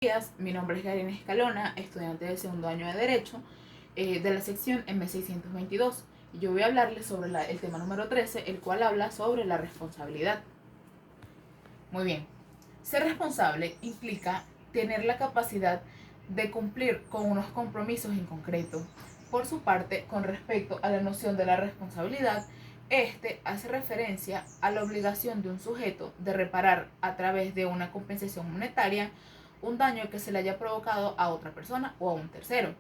Días, mi nombre es Karina Escalona, estudiante del segundo año de Derecho de la sección M622. Yo voy a hablarles sobre el tema número 13, el cual habla sobre la responsabilidad. Muy bien, ser responsable implica tener la capacidad de cumplir con unos compromisos en concreto. Por su parte, con respecto a la noción de la responsabilidad, este hace referencia a la obligación de un sujeto de reparar a través de una compensación monetaria un daño que se le haya provocado a otra persona o a un tercero.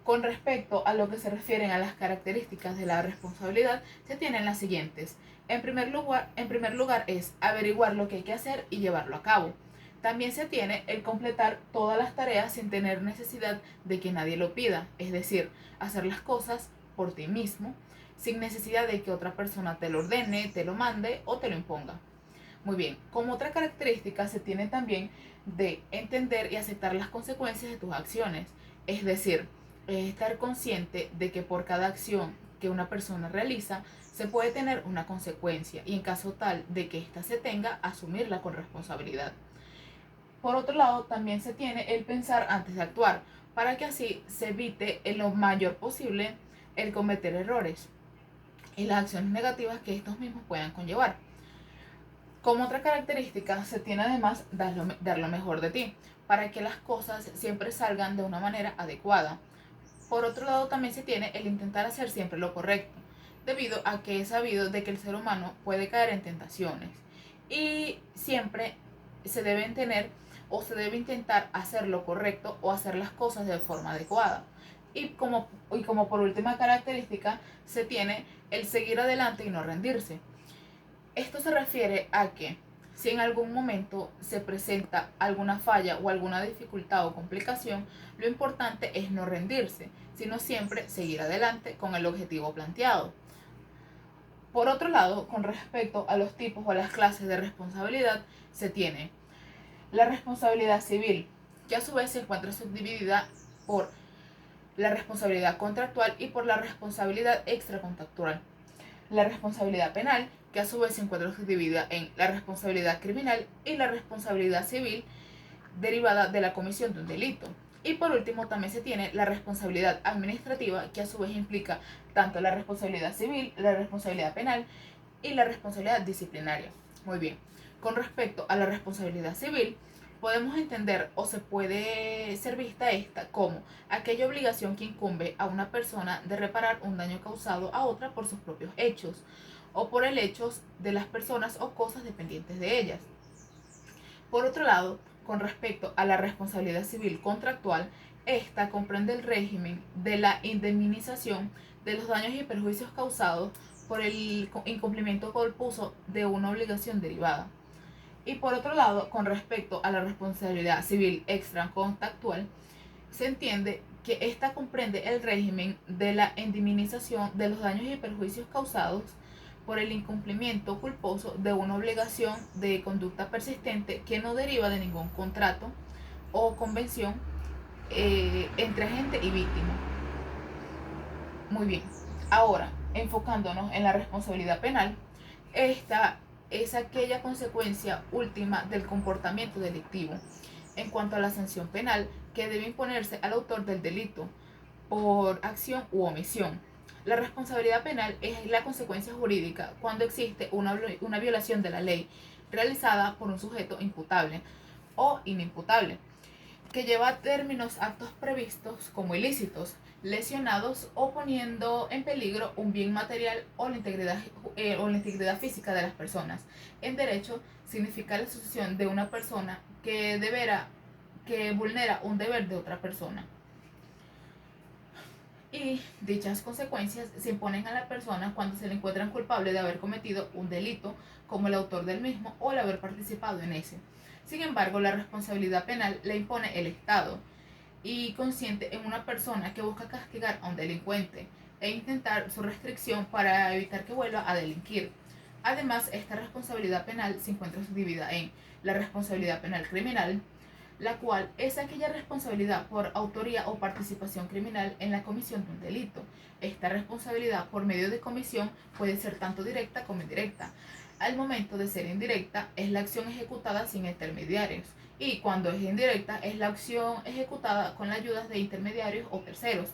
Con respecto a lo que se refieren a las características de la responsabilidad, se tienen las siguientes. En primer lugar es averiguar lo que hay que hacer y llevarlo a cabo. También se tiene el completar todas las tareas sin tener necesidad de que nadie lo pida, es decir, hacer las cosas por ti mismo, sin necesidad de que otra persona te lo ordene, te lo mande o te lo imponga. Muy bien, como otra característica se tiene también de entender y aceptar las consecuencias de tus acciones, es decir, estar consciente de que por cada acción que una persona realiza se puede tener una consecuencia y en caso tal de que ésta se tenga, asumirla con responsabilidad. Por otro lado, también se tiene el pensar antes de actuar, para que así se evite en lo mayor posible el cometer errores y las acciones negativas que estos mismos puedan conllevar. Como otra característica, se tiene además dar lo mejor de ti, para que las cosas siempre salgan de una manera adecuada. Por otro lado, también se tiene el intentar hacer siempre lo correcto, debido a que es sabido de que el ser humano puede caer en tentaciones. Y siempre se deben tener o se debe intentar hacer lo correcto o hacer las cosas de forma adecuada. Y como por última característica, se tiene el seguir adelante y no rendirse. Esto se refiere a que si en algún momento se presenta alguna falla o alguna dificultad o complicación, lo importante es no rendirse, sino siempre seguir adelante con el objetivo planteado. Por otro lado, con respecto a los tipos o las clases de responsabilidad, se tiene la responsabilidad civil, que a su vez se encuentra subdividida por la responsabilidad contractual y por la responsabilidad extracontractual. La responsabilidad penal, que a su vez se encuentra subdividida en la responsabilidad criminal y la responsabilidad civil derivada de la comisión de un delito. Y por último también se tiene la responsabilidad administrativa, que a su vez implica tanto la responsabilidad civil, la responsabilidad penal y la responsabilidad disciplinaria. Muy bien, con respecto a la responsabilidad civil, podemos entender o se puede ser vista esta como aquella obligación que incumbe a una persona de reparar un daño causado a otra por sus propios hechos o por el hecho de las personas o cosas dependientes de ellas. Por otro lado, con respecto a la responsabilidad civil contractual, esta comprende el régimen de la indemnización de los daños y perjuicios causados por el incumplimiento culposo de una obligación derivada. Y por otro lado, con respecto a la responsabilidad civil extracontractual, se entiende que esta comprende el régimen de la indemnización de los daños y perjuicios causados por el incumplimiento culposo de una obligación de conducta persistente que no deriva de ningún contrato o convención entre agente y víctima. Muy bien, ahora enfocándonos en la responsabilidad penal, esta es aquella consecuencia última del comportamiento delictivo en cuanto a la sanción penal que debe imponerse al autor del delito por acción u omisión. La responsabilidad penal es la consecuencia jurídica cuando existe una violación de la ley realizada por un sujeto imputable o inimputable, que lleva a términos actos previstos como ilícitos, lesionados o poniendo en peligro un bien material o la integridad física de las personas. En derecho significa la sucesión de una persona que vulnera un deber de otra persona. Y dichas consecuencias se imponen a la persona cuando se le encuentran culpable de haber cometido un delito como el autor del mismo o el haber participado en ese. Sin embargo, la responsabilidad penal la impone el Estado y consiste en una persona que busca castigar a un delincuente e intentar su restricción para evitar que vuelva a delinquir. Además, esta responsabilidad penal se encuentra subdividida en la responsabilidad penal criminal, la cual es aquella responsabilidad por autoría o participación criminal en la comisión de un delito. Esta responsabilidad por medio de comisión puede ser tanto directa como indirecta. Al momento de ser indirecta, es la acción ejecutada sin intermediarios y cuando es indirecta es la acción ejecutada con la ayuda de intermediarios o terceros.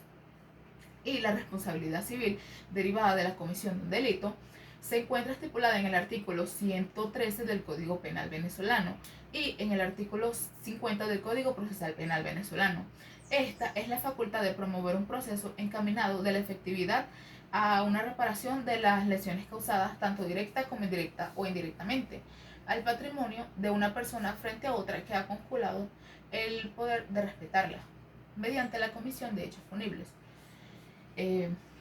Y la responsabilidad civil derivada de la comisión de un delito se encuentra estipulada en el artículo 113 del Código Penal venezolano y en el artículo 50 del Código Procesal Penal venezolano. Esta es la facultad de promover un proceso encaminado de la efectividad a una reparación de las lesiones causadas tanto directa como indirecta o indirectamente al patrimonio de una persona frente a otra que ha conculado el poder de respetarla mediante la comisión de hechos punibles.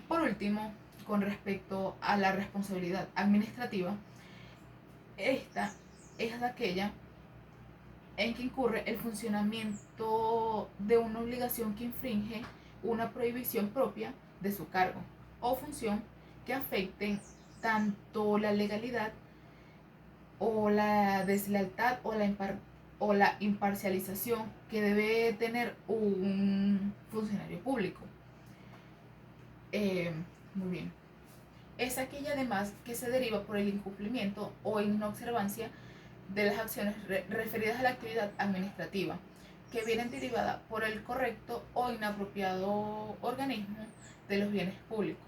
Por último, con respecto a la responsabilidad administrativa, esta es aquella en que incurre el funcionamiento de una obligación que infringe una prohibición propia de su cargo o función que afecten tanto la legalidad o la deslealtad o la imparcialización que debe tener un funcionario público. Muy bien. Es aquella además que se deriva por el incumplimiento o inobservancia de las acciones referidas a la actividad administrativa, que vienen derivadas por el correcto o inapropiado organismo de los bienes públicos.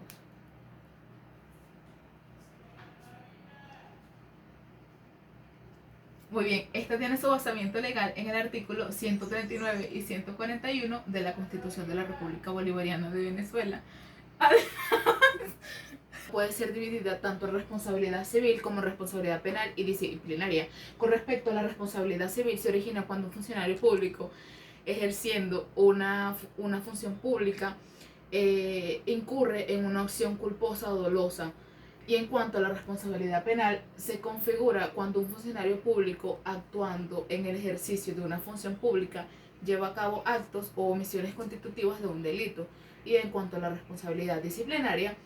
Muy bien, esta tiene su basamiento legal en el artículo 139 y 141 de la Constitución de la República Bolivariana de Venezuela. Puede ser dividida tanto en responsabilidad civil como en responsabilidad penal y disciplinaria. Con respecto a la responsabilidad civil, se origina cuando un funcionario público, ejerciendo una función pública, incurre en una acción culposa o dolosa. Y en cuanto a la responsabilidad penal, se configura cuando un funcionario público, actuando en el ejercicio de una función pública, lleva a cabo actos o omisiones constitutivas de un delito. Y en cuanto a la responsabilidad disciplinaria,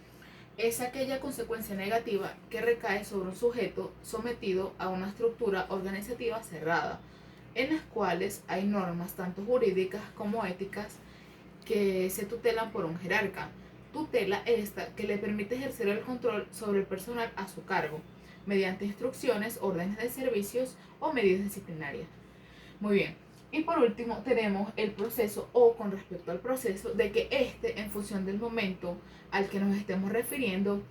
es aquella consecuencia negativa que recae sobre un sujeto sometido a una estructura organizativa cerrada, en las cuales hay normas tanto jurídicas como éticas que se tutelan por un jerarca. Tutela esta que le permite ejercer el control sobre el personal a su cargo, mediante instrucciones, órdenes de servicios o medidas disciplinarias. Muy bien. Y por último tenemos el proceso o con respecto al proceso de que en función del momento al que nos estemos refiriendo,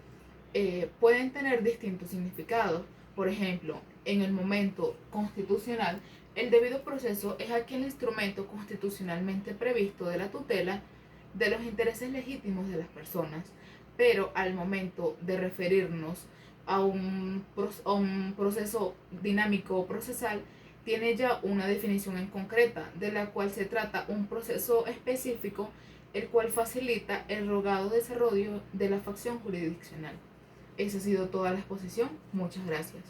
pueden tener distintos significados. Por ejemplo, en el momento constitucional, el debido proceso es aquel instrumento constitucionalmente previsto de la tutela de los intereses legítimos de las personas, pero al momento de referirnos a un proceso dinámico o procesal, tiene ya una definición en concreta, de la cual se trata un proceso específico, el cual facilita el rogado desarrollo de la facción jurisdiccional. Esa ha sido toda la exposición. Muchas gracias.